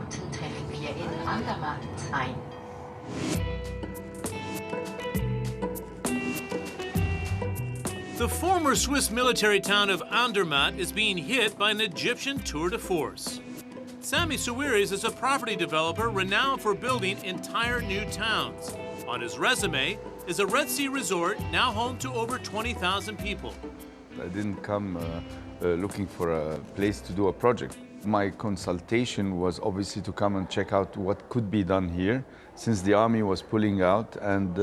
treten wir in Andermatt ein. The former Swiss military town of Andermatt is being hit by an Egyptian tour de force. Samih Sawiris is a property developer renowned for building entire new towns. On his resume is a Red Sea resort now home to over 20,000 people. I didn't come looking for a place to do a project. My consultation was obviously to come and check out what could be done here, since the army was pulling out and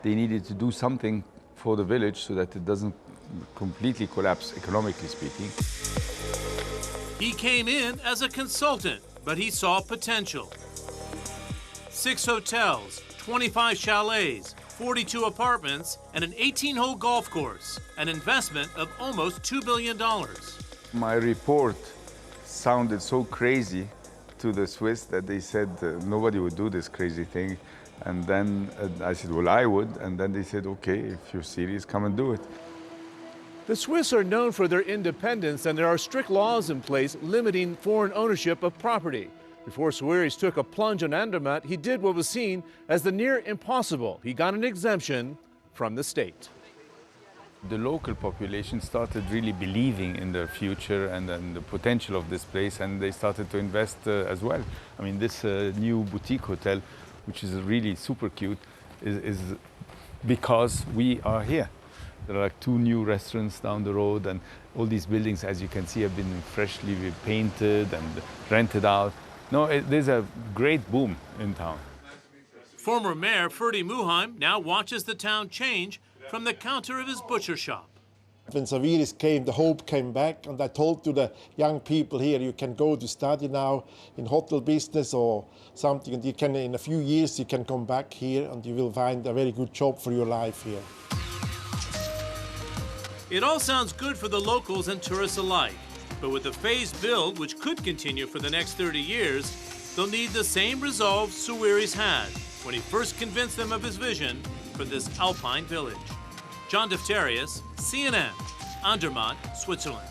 they needed to do something for the village so that it doesn't completely collapse, economically speaking. He came in as a consultant, but he saw potential. 6 hotels, 25 chalets, 42 apartments, and an 18-hole golf course, an investment of almost $2 billion. My report sounded so crazy to the Swiss that they said nobody would do this crazy thing. And then I said, well, I would. And then they said, okay, if you're serious, come and do it. The Swiss are known for their independence, and there are strict laws in place limiting foreign ownership of property. Before Sawiris took a plunge on Andermatt, he did what was seen as the near impossible. He got an exemption from the state. The local population started really believing in their future and the potential of this place, and they started to invest as well. I mean, this new boutique hotel, which is really super cute, is because we are here. There are like 2 new restaurants down the road, and all these buildings, as you can see, have been freshly painted and rented out. No, there's a great boom in town. Former Mayor Ferdi Muheim now watches the town change from the counter of his butcher shop. When Sawiris came, the hope came back, and I told to the young people here, you can go to study now in hotel business or something, and you can, in a few years, you can come back here and you will find a very good job for your life here. It all sounds good for the locals and tourists alike, but with the phased build, which could continue for the next 30 years, they'll need the same resolve Sawiris had when he first convinced them of his vision for this alpine village. John Defterius, CNN, Andermatt, Switzerland.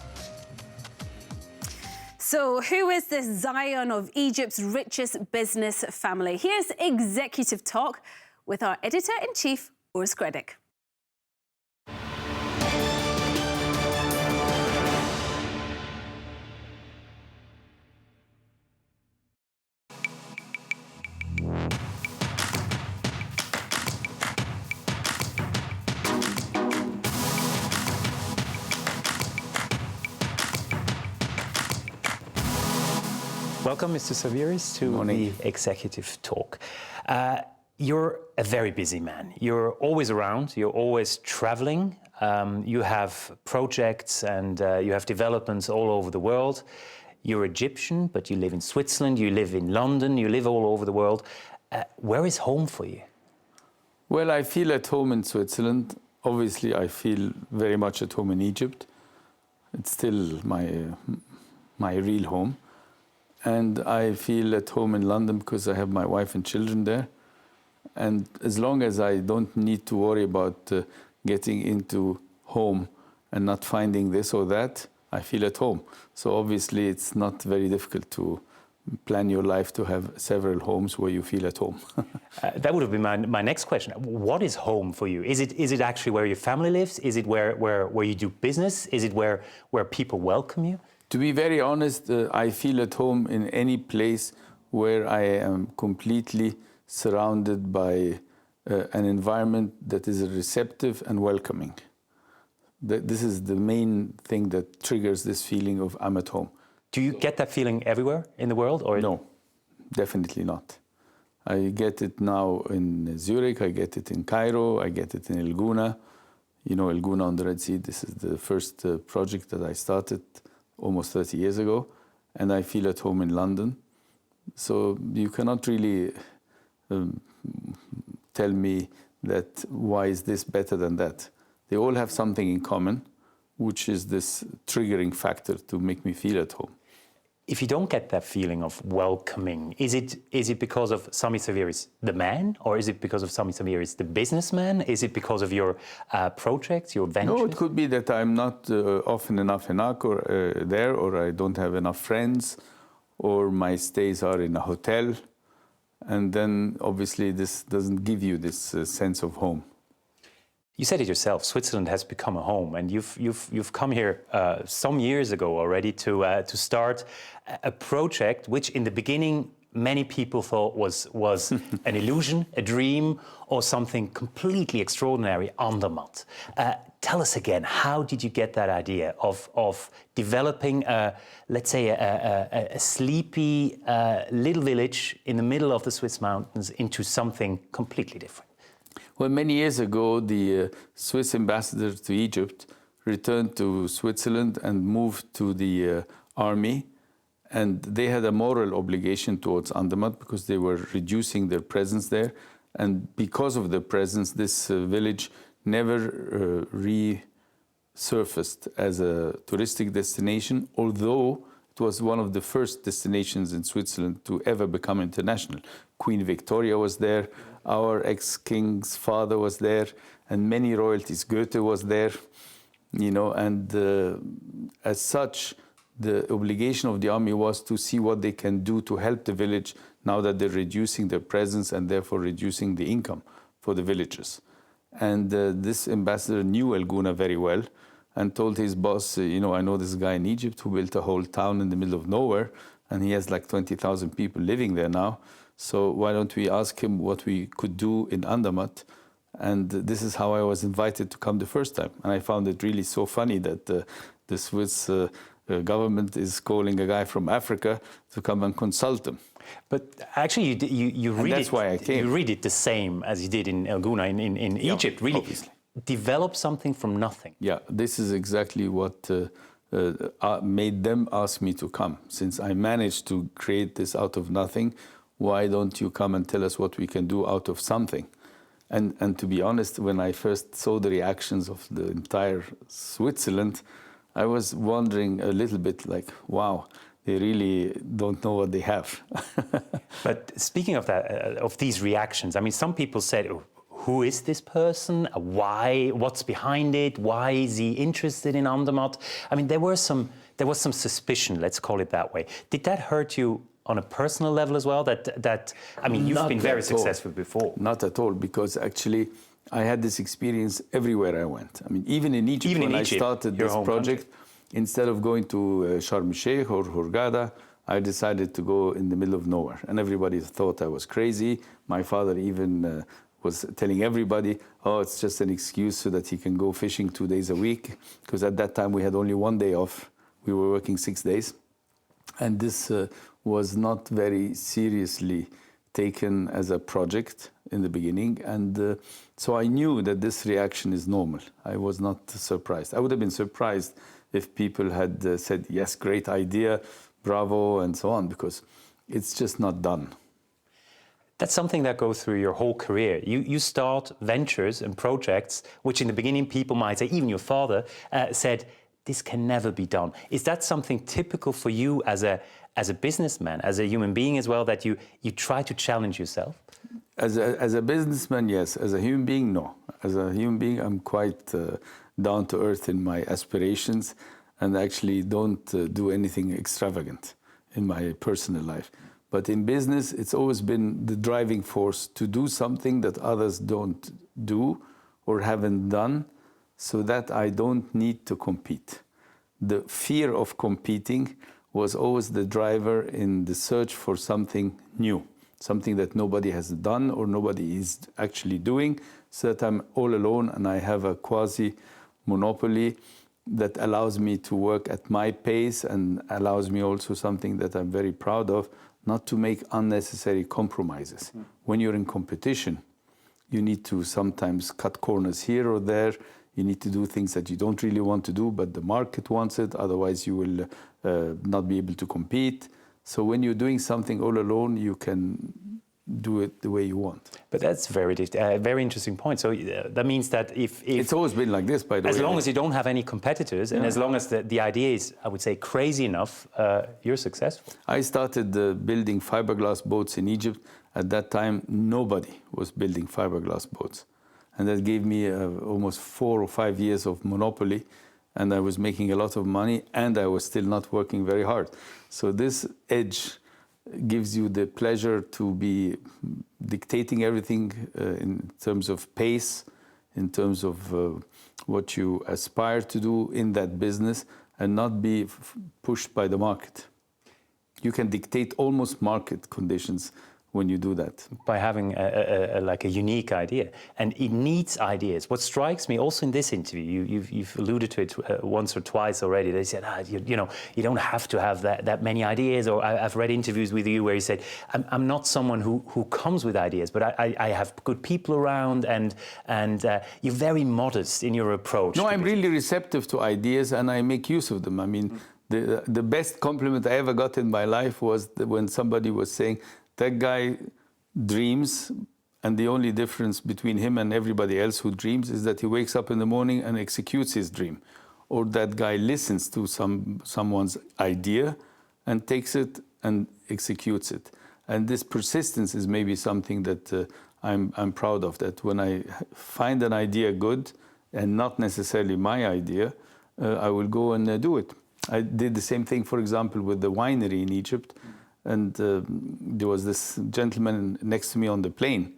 So who is this Zion of Egypt's richest business family? Here's Executive Talk with our Editor-in-Chief, Urs Gredick. Welcome, Mr. Sawiris, to the Executive Talk. You're a very busy man. You're always around. You're always traveling. You have projects and you have developments all over the world. You're Egyptian, but you live in Switzerland. You live in London. You live all over the world. Where is home for you? Well, I feel at home in Switzerland. Obviously, I feel very much at home in Egypt. It's still my real home. And I feel at home in London because I have my wife and children there. And as long as I don't need to worry about getting into home and not finding this or that, I feel at home. So obviously it's not very difficult to plan your life to have several homes where you feel at home. That would have been my next question. What is home for you? Is it actually where your family lives? Is it where you do business? Is it where people welcome you? To be very honest, I feel at home in any place where I am completely surrounded by an environment that is receptive and welcoming. This is the main thing that triggers this feeling of I'm at home. Do you get that feeling everywhere in the world? Or no, definitely not. I get it now in Zurich, I get it in Cairo, I get it in El Gouna. You know, El Gouna on the Red Sea, this is the first project that I started almost 30 years ago, and I feel at home in London. So you cannot really tell me that why is this better than that. They all have something in common, which is this triggering factor to make me feel at home. If you don't get that feeling of welcoming, is it because of Samih Sawiris, the man, or is it because of Samih Sawiris, the businessman? Is it because of your projects, your ventures? No, it could be that I'm not often enough in there, or I don't have enough friends, or my stays are in a hotel. And then obviously this doesn't give you this sense of home. You said it yourself, Switzerland has become a home, and you've come here some years ago already to start a project which in the beginning many people thought was an illusion, a dream, or something completely extraordinary, Andermatt. Tell us again, how did you get that idea of developing, let's say, a sleepy little village in the middle of the Swiss mountains into something completely different? Well, many years ago, the Swiss ambassador to Egypt returned to Switzerland and moved to the army. And they had a moral obligation towards Andermatt because they were reducing their presence there. And because of their presence, this village never resurfaced as a touristic destination, although it was one of the first destinations in Switzerland to ever become international. Queen Victoria was there, our ex-king's father was there, and many royalties. Goethe was there, you know, and as such, the obligation of the army was to see what they can do to help the village now that they're reducing their presence and therefore reducing the income for the villagers. And this ambassador knew El Gouna very well and told his boss, you know, I know this guy in Egypt who built a whole town in the middle of nowhere, and he has like 20,000 people living there now. So why don't we ask him what we could do in Andermatt? And this is how I was invited to come the first time. And I found it really so funny that the Swiss government is calling a guy from Africa to come and consult them. But actually, you read that's why I came. You read it the same as you did in El Gouna in Egypt. Really, obviously. Develop something from nothing. Yeah, this is exactly what made them ask me to come. Since I managed to create this out of nothing, why don't you come and tell us what we can do out of something? And to be honest, when I first saw the reactions of the entire Switzerland, I was wondering a little bit like, wow, they really don't know what they have. But speaking of that, of these reactions, I mean, some people said, oh, who is this person? Why? What's behind it? Why is he interested in Andermatt? I mean, there was some suspicion, let's call it that way. Did that hurt you on a personal level as well? That I mean, you've been very successful before. Not at all, because actually I had this experience everywhere I went. I mean, even in Egypt, when I started this project, instead of going to Sharm el-Sheikh or Hurghada, I decided to go in the middle of nowhere. And everybody thought I was crazy. My father even was telling everybody, oh, it's just an excuse so that he can go fishing 2 days a week. Because at that time we had only 1 day off. We were working 6 days. And this was not very seriously taken as a project in the beginning. And so I knew that this reaction is normal. I was not surprised. I would have been surprised if people had said, yes, great idea, bravo, and so on, because it's just not done. That's something that goes through your whole career. You start ventures and projects, which in the beginning people might say, even your father said, this can never be done. Is that something typical for you as a businessman, as a human being as well, that you try to challenge yourself? As a businessman, yes. As a human being, no. As a human being, I'm quite down to earth in my aspirations and actually don't do anything extravagant in my personal life. But in business, it's always been the driving force to do something that others don't do or haven't done, so that I don't need to compete. The fear of competing was always the driver in the search for something new, something that nobody has done or nobody is actually doing, so that I'm all alone and I have a quasi-monopoly that allows me to work at my pace and allows me also something that I'm very proud of, not to make unnecessary compromises. When you're in competition, you need to sometimes cut corners here or there. You need to do things that you don't really want to do, but the market wants it. Otherwise, you will not be able to compete. So when you're doing something all alone, you can do it the way you want. But that's very interesting point. So that means that if it's always been like this, by the way. As long as you don't have any competitors, and as long as the idea is, I would say, crazy enough, you're successful. I started building fiberglass boats in Egypt. At that time, nobody was building fiberglass boats. And that gave me almost 4 or 5 years of monopoly. and I was making a lot of money, and I was still not working very hard. So this edge gives you the pleasure to be dictating everything in terms of pace, in terms of what you aspire to do in that business, and not be pushed by the market. You can dictate almost market conditions when you do that. By having like a unique idea. And it needs ideas. What strikes me also in this interview, you've alluded to it once or twice already. They said, you know, you don't have to have that many ideas. Or I've read interviews with you where you said, I'm not someone who comes with ideas, but I have good people around, and you're very modest in your approach. No, I'm really receptive to ideas, and I make use of them. I mean, the best compliment I ever got in my life was when somebody was saying, that guy dreams, and the only difference between him and everybody else who dreams is that he wakes up in the morning and executes his dream. Or that guy listens to someone's idea and takes it and executes it. And this persistence is maybe something that I'm proud of, that when I find an idea good and not necessarily my idea, I will go and do it. I did the same thing, for example, with the winery in Egypt. And there was this gentleman next to me on the plane,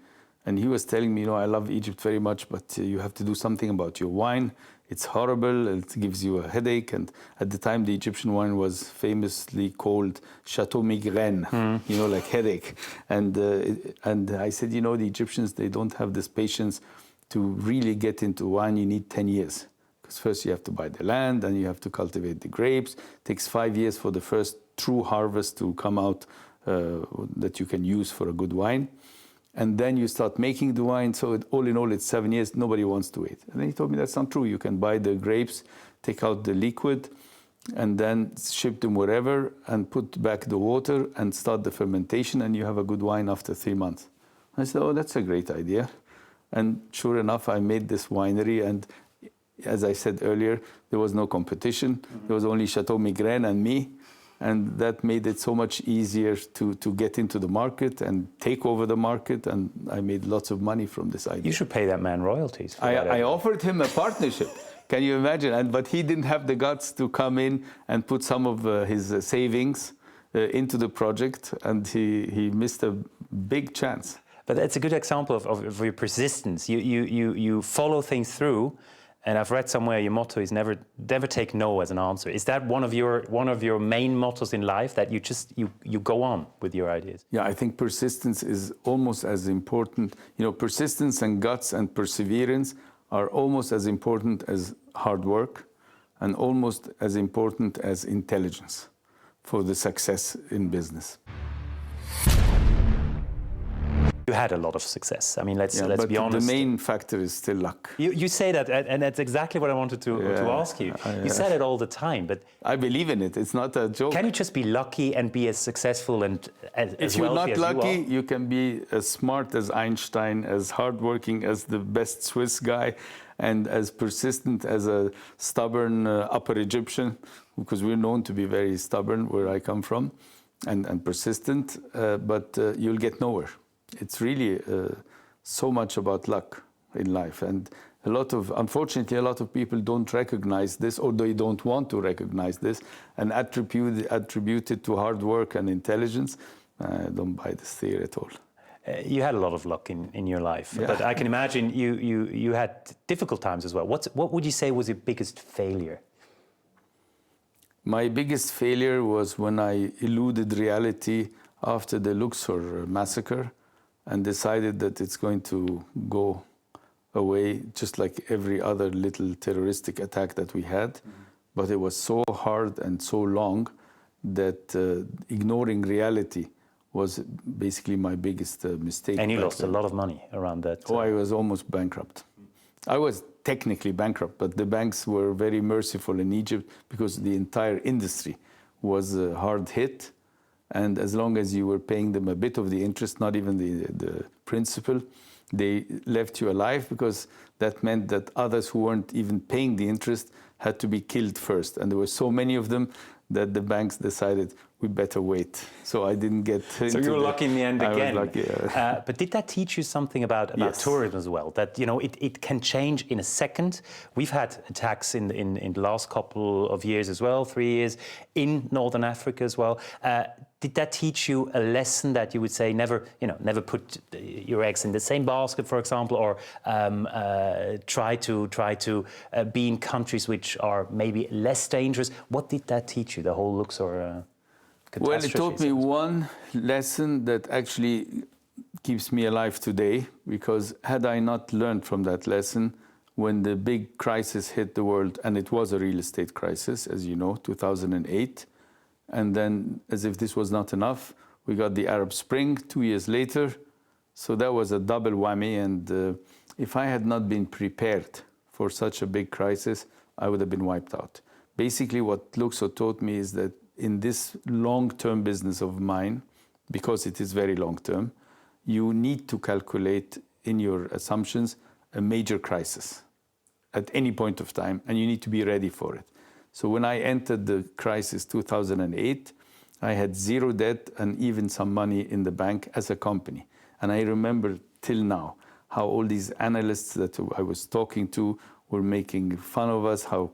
and he was telling me, you know, I love Egypt very much, but you have to do something about your wine. It's horrible, it gives you a headache. And at the time, the Egyptian wine was famously called Chateau Migraine, you know, like headache. And I said, you know, the Egyptians, they don't have this patience to really get into wine. You need 10 years. Because first you have to buy the land, and you have to cultivate the grapes. It takes 5 years for the first true harvest to come out that you can use for a good wine. And then you start making the wine. So all in all, it's 7 years. Nobody wants to wait. And then he told me that's not true. You can buy the grapes, take out the liquid, and then ship them wherever, and put back the water and start the fermentation, and you have a good wine after 3 months. I said, oh, that's a great idea. And sure enough, I made this winery, and as I said earlier, there was no competition. There was only Chateau Migraine and me. And that made it so much easier to get into the market and take over the market. And I made lots of money from this idea. You should pay that man royalties for that. I offered him a partnership. Can you imagine? But he didn't have the guts to come in and put some of his savings into the project. And he missed a big chance. But that's a good example of your persistence. You follow things through. And I've read somewhere your motto is never take no as an answer. Is that one of your main mottos in life, that you go on with your ideas? Yeah, I think persistence is almost as important. You know, persistence and guts and perseverance are almost as important as hard work, and almost as important as intelligence for the success in business. You had a lot of success. I mean, let's be honest. The main factor is still luck. You say that, and that's exactly what I wanted to ask you. You said it all the time, but I believe in it. It's not a joke. Can you just be lucky and be as successful and as wealthy as you are? If you're not lucky, you can be as smart as Einstein, as hardworking as the best Swiss guy, and as persistent as a stubborn Upper Egyptian, because we're known to be very stubborn where I come from, and persistent. But you'll get nowhere. It's really so much about luck in life, and unfortunately, a lot of people don't recognize this, or they don't want to recognize this, and attribute it to hard work and intelligence. I don't buy this theory at all. You had a lot of luck in your life, yeah. But I can imagine you had difficult times as well. What would you say was your biggest failure? My biggest failure was when I eluded reality after the Luxor massacre, and decided that it's going to go away, just like every other little terroristic attack that we had. Mm-hmm. But it was so hard and so long that ignoring reality was basically my biggest mistake. And you lost a lot of money around that. Oh, I was almost bankrupt. I was technically bankrupt, but the banks were very merciful in Egypt because the entire industry was hard hit. And as long as you were paying them a bit of the interest, not even the principal, they left you alive, because that meant that others who weren't even paying the interest had to be killed first. And there were so many of them that the banks decided we better wait. So I didn't get into So you were lucky in the end again. I was lucky, yeah. But did that teach you something about Yes. tourism as well? That, you know, it can change in a second. We've had attacks in the last couple of years as well, 3 years, in Northern Africa as well. Did that teach you a lesson that you would say never put your eggs in the same basket, for example, or try to be in countries which are maybe less dangerous? What did that teach you? The whole Luxor catastrophe? Well, it taught me one lesson that actually keeps me alive today, because had I not learned from that lesson, when the big crisis hit the world, and it was a real estate crisis, as you know, 2008, and then, as if this was not enough, we got the Arab Spring 2 years later. So that was a double whammy. And if I had not been prepared for such a big crisis, I would have been wiped out. Basically, what Luxor taught me is that in this long-term business of mine, because it is very long-term, you need to calculate in your assumptions a major crisis at any point of time, and you need to be ready for it. So when I entered the crisis 2008, I had zero debt and even some money in the bank as a company. And I remember till now how all these analysts that I was talking to were making fun of us, how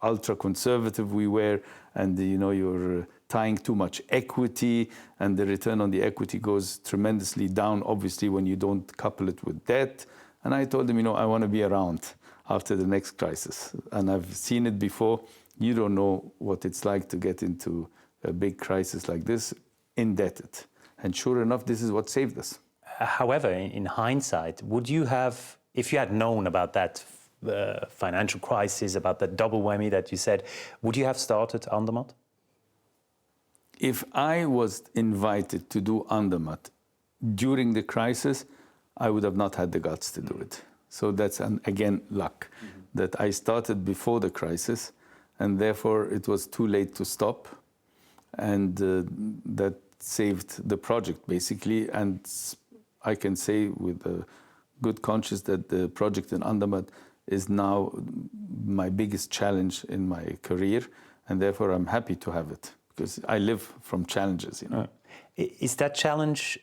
ultra-conservative we were, and you know, you're tying too much equity, and the return on the equity goes tremendously down, obviously, when you don't couple it with debt. And I told them, you know, I want to be around after the next crisis. And I've seen it before. You don't know what it's like to get into a big crisis like this, indebted. And sure enough, this is what saved us. However, in hindsight, would you have, if you had known about that financial crisis, about that double whammy that you said, would you have started Andermatt? If I was invited to do Andermatt during the crisis, I would have not had the guts to do it. So that's, again, luck, that I started before the crisis, and therefore it was too late to stop, and that saved the project basically. And I can say with a good conscience that the project in Andermatt is now my biggest challenge in my career, and therefore I'm happy to have it, because I live from challenges, you know. Is that challenge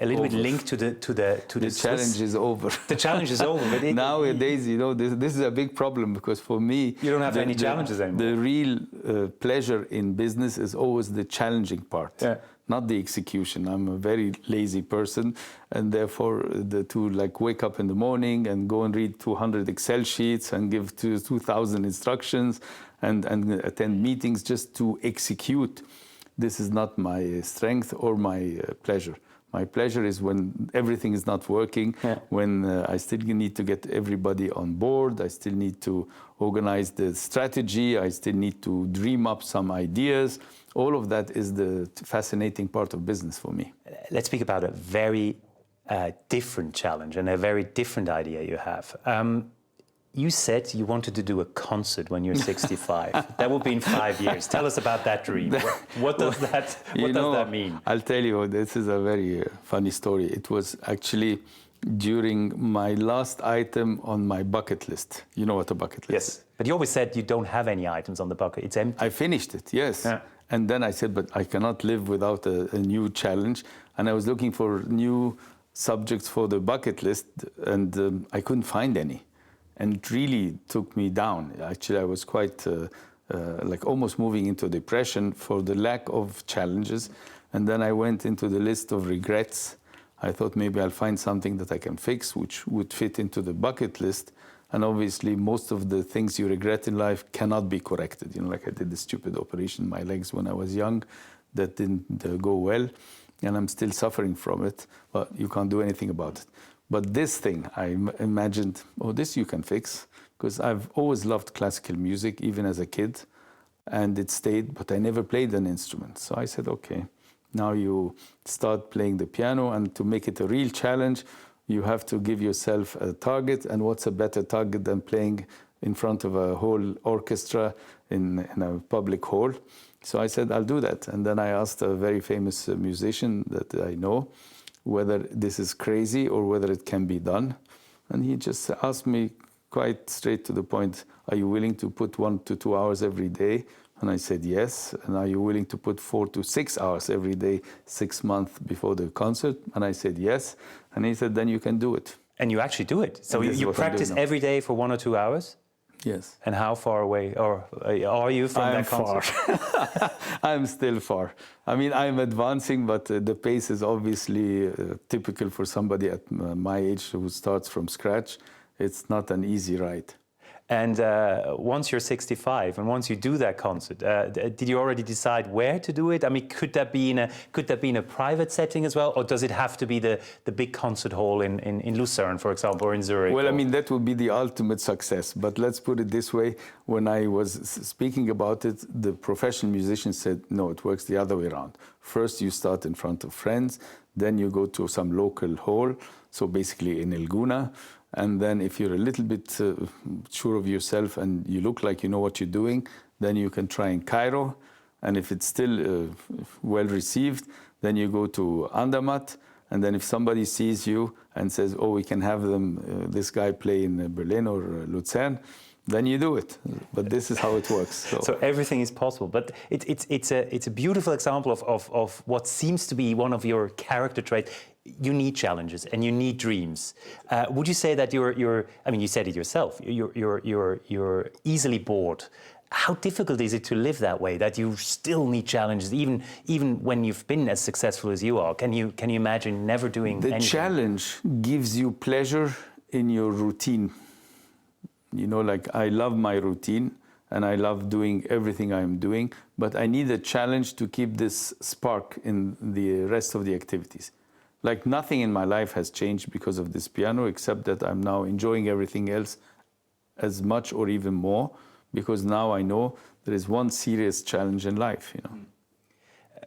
a little bit linked to the challenge is over. The challenge is over. But nowadays, you know, this is a big problem, because for me, you don't have any challenges anymore. The real pleasure in business is always the challenging part, not the execution. I'm a very lazy person, and therefore to like wake up in the morning and go and read 200 Excel sheets and give 2,000 instructions and attend meetings just to execute. This is not my strength or my pleasure. My pleasure is when everything is not working, when I still need to get everybody on board, I still need to organize the strategy, I still need to dream up some ideas. All of that is the fascinating part of business for me. Let's speak about a very different challenge and a very different idea you have. You said you wanted to do a concert when you're 65. That will be in 5 years. Tell us about that dream. What does that mean? I'll tell you, this is a very funny story. It was actually during my last item on my bucket list. You know what a bucket list is? Yes, but you always said you don't have any items on the bucket. It's empty. I finished it, yes. Yeah. And then I said, but I cannot live without a new challenge. And I was looking for new subjects for the bucket list, and I couldn't find any. And it really took me down. Actually, I was quite like almost moving into depression for the lack of challenges. And then I went into the list of regrets. I thought maybe I'll find something that I can fix, which would fit into the bucket list. And obviously, most of the things you regret in life cannot be corrected. You know, like I did the stupid operation in my legs when I was young that didn't go well, and I'm still suffering from it, but you can't do anything about it. But this thing, I imagined, oh, this you can fix, because I've always loved classical music, even as a kid, and it stayed, but I never played an instrument. So I said, okay, now you start playing the piano, and to make it a real challenge, you have to give yourself a target, and what's a better target than playing in front of a whole orchestra in a public hall? So I said, I'll do that. And then I asked a very famous musician that I know whether this is crazy or whether it can be done. And he just asked me quite straight to the point, are you willing to put 1 to 2 hours every day? And I said, yes. And are you willing to put 4 to 6 hours every day, 6 months before the concert? And I said, yes. And he said, then you can do it. And you actually do it. So you practice every day for 1 or 2 hours? Yes. And how far away are you from that concert? Far. I'm still far. I mean, I'm advancing, but the pace is obviously typical for somebody at my age who starts from scratch. It's not an easy ride. And once you're 65 and once you do that concert, did you already decide where to do it? I mean, could that be in a private setting as well, or does it have to be the big concert hall in Lucerne, for example, or in Zurich? Well, I mean, that would be the ultimate success. But let's put it this way: when I was speaking about it, the professional musicians said, no, it works the other way around. First, you start in front of friends, then you go to some local hall, so basically in Elguna. And then if you're a little bit sure of yourself and you look like you know what you're doing, then you can try in Cairo. And if it's still well received, then you go to Andermatt. And then if somebody sees you and says, oh, we can have them, this guy play in Berlin or Lucerne, then you do it. But this is how it works. So everything is possible. But it's a beautiful example of what seems to be one of your character traits. You need challenges and you need dreams. Would you say that you're? I mean, you said it yourself. You're easily bored. How difficult is it to live that way? That you still need challenges, even when you've been as successful as you are. Can you imagine never doing anything? The challenge gives you pleasure in your routine. You know, like I love my routine and I love doing everything I'm doing, but I need a challenge to keep this spark in the rest of the activities. Like nothing in my life has changed because of this piano, except that I'm now enjoying everything else as much or even more, because now I know there is one serious challenge in life, you know.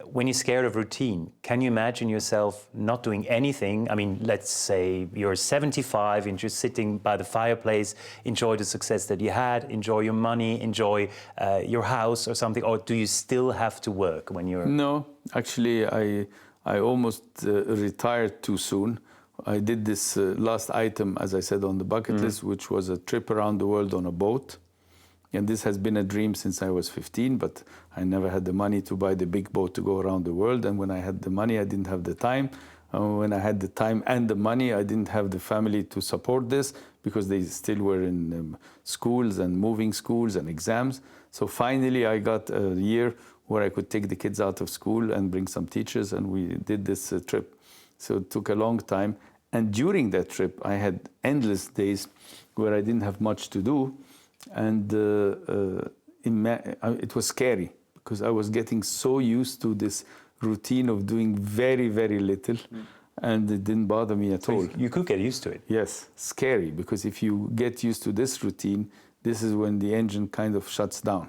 When you're scared of routine, can you imagine yourself not doing anything? I mean, let's say you're 75 and you're sitting by the fireplace, enjoy the success that you had, enjoy your money, enjoy your house or something, or do you still have to work when you're... No, actually, I almost retired too soon. I did this last item, as I said, on the bucket list, which was a trip around the world on a boat. And this has been a dream since I was 15, but I never had the money to buy the big boat to go around the world. And when I had the money, I didn't have the time. When I had the time and the money, I didn't have the family to support this because they still were in schools and moving schools and exams. So finally, I got a year where I could take the kids out of school and bring some teachers, and we did this trip. So it took a long time. And during that trip, I had endless days where I didn't have much to do. And it was scary because I was getting so used to this routine of doing very, very little, and it didn't bother me at all. You could get used to it. Yes, scary, because if you get used to this routine, this is when the engine kind of shuts down.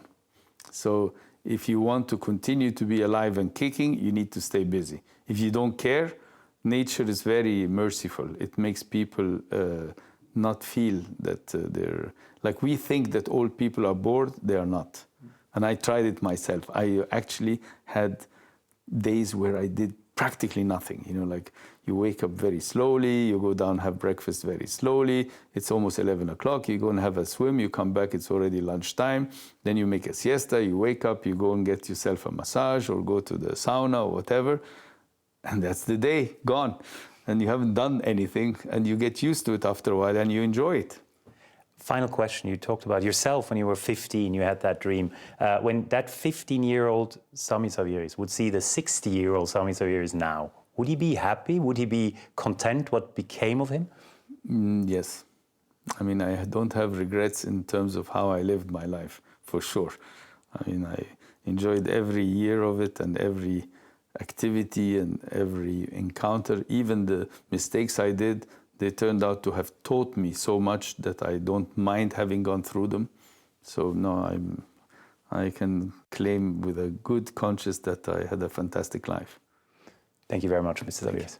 So if you want to continue to be alive and kicking, you need to stay busy. If you don't care, nature is very merciful. It makes people not feel that they're... Like we think that all people are bored, they are not. And I tried it myself. I actually had days where I did practically nothing. You know, like you wake up very slowly, you go down, have breakfast very slowly. It's almost 11 o'clock, you go and have a swim, you come back, it's already lunchtime. Then you make a siesta, you wake up, you go and get yourself a massage or go to the sauna or whatever. And that's the day, gone. And you haven't done anything, and you get used to it after a while and you enjoy it. Final question. You talked about yourself when you were 15, you had that dream. When that 15-year-old Samih Sawiris would see the 60-year-old Samih Sawiris now, would he be happy? Would he be content what became of him? Yes. I mean, I don't have regrets in terms of how I lived my life, for sure. I mean, I enjoyed every year of it and every activity and every encounter. Even the mistakes I did, they turned out to have taught me so much that I don't mind having gone through them. So no, I can claim with a good conscience that I had a fantastic life. Thank you very much, Mr. Sawiris.